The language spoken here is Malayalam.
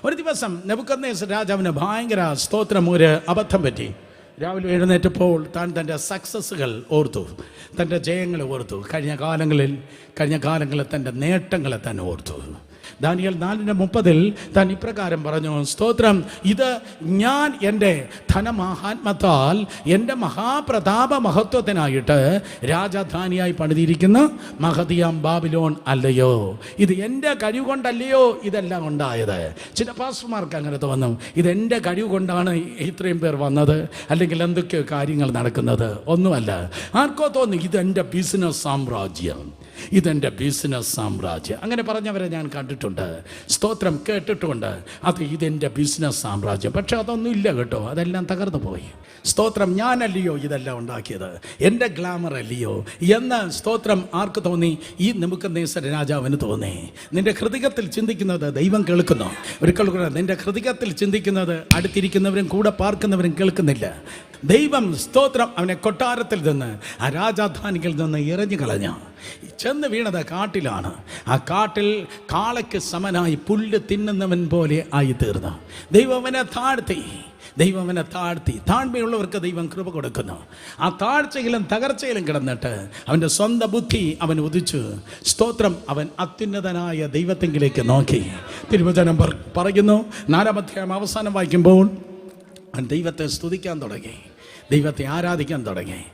ഒരു ദിവസം നെബൂഖദ്നേസർ രാജാവിന് ഭയങ്കര ഒരു അബദ്ധം പറ്റി. രാവിലെ എഴുന്നേറ്റപ്പോൾ താൻ തൻ്റെ സക്സസ്സുകൾ ഓർത്തു, തൻ്റെ ജയങ്ങളെ ഓർത്തു, കഴിഞ്ഞ കാലങ്ങളിൽ തൻ്റെ നേട്ടങ്ങളെ തന്നെ ഓർത്തു. ദാനിയേൽ 4:30 താൻ ഇപ്രകാരം പറഞ്ഞു, സ്തോത്രം, ഇത് ഞാൻ എൻ്റെ ധനമഹാത്മത്താൽ എൻ്റെ മഹാപ്രതാപ മഹത്വത്തിനായിട്ട് രാജധാനിയായി പണിതിരിക്കുന്ന മഹതിയാം ബാബിലോൺ അല്ലയോ? ഇത് എൻ്റെ കഴിവ് കൊണ്ടല്ലയോ ഇതെല്ലാം ഉണ്ടായത്? ചില പാസ്റ്റർമാർക്ക് അങ്ങനെ തോന്നും, ഇതെൻ്റെ കഴിവ് കൊണ്ടാണ് ഇത്രയും പേർ വന്നത്, അല്ലെങ്കിൽ എന്തൊക്കെയോ കാര്യങ്ങൾ നടക്കുന്നത്. ഒന്നുമല്ല. ആർക്കോ തോന്നി ഇതെൻ്റെ ബിസിനസ് സാമ്രാജ്യം, ഇതെൻ്റെ ബിസിനസ് സാമ്രാജ്യം. അങ്ങനെ പറഞ്ഞവരെ ഞാൻ കണ്ടിട്ടുണ്ട്, സ്തോത്രം, കേട്ടിട്ടുണ്ട്. അത് ഇതെൻ്റെ ബിസിനസ് സാമ്രാജ്യം. പക്ഷെ അതൊന്നും ഇല്ല കേട്ടോ, അതെല്ലാം തകർന്നു പോയി. സ്തോത്രം, ഞാനല്ലയോ ഇതെല്ലാം ഉണ്ടാക്കിയത്, എൻ്റെ ഗ്ലാമർ അല്ലയോ എന്ന് സ്തോത്രം ആർക്ക് തോന്നി? ഈ നെബൂഖദ്നേസർ രാജാവിന് തോന്നി. നിന്റെ ഹൃദയത്തിൽ ചിന്തിക്കുന്നത് ദൈവം കേൾക്കുന്നു. ഒരിക്കൽ കൂടെ, നിന്റെ ഹൃദയത്തിൽ ചിന്തിക്കുന്നത് അടുത്തിരിക്കുന്നവരും കൂടെ പാർക്കുന്നവരും കേൾക്കുന്നില്ല. ദൈവം സ്തോത്രം അവനെ കൊട്ടാരത്തിൽ നിന്ന്, ആ രാജധാനിയിൽ നിന്ന് എറിഞ്ഞു കളഞ്ഞു. ചെന്ന് വീണത് കാട്ടിലാണ്. ആ കാട്ടിൽ കാളയ്ക്ക് സമനായി പുല്ല് തിന്നുന്നവൻ പോലെ ആയി തീർന്നു. ദൈവം അവനെ താഴ്ത്തി. താഴ്മയുള്ളവർക്ക് ദൈവം കൃപ കൊടുക്കുന്നു. ആ താഴ്ചയിലും തകർച്ചയിലും കിടന്നിട്ട് അവൻ്റെ സ്വന്തം ബുദ്ധി അവൻ ഉദിച്ചു. സ്തോത്രം, അവൻ അത്യുന്നതനായ ദൈവത്തെങ്കിലേക്ക് നോക്കി. തിരുവചനം പറയുന്നു, 4-ാം അധ്യായം അവസാനം വായിക്കുമ്പോൾ അവൻ ദൈവത്തെ സ്തുതിക്കാൻ തുടങ്ങി, ദൈവത്തെ ആരാധിക്കാൻ തുടങ്ങി.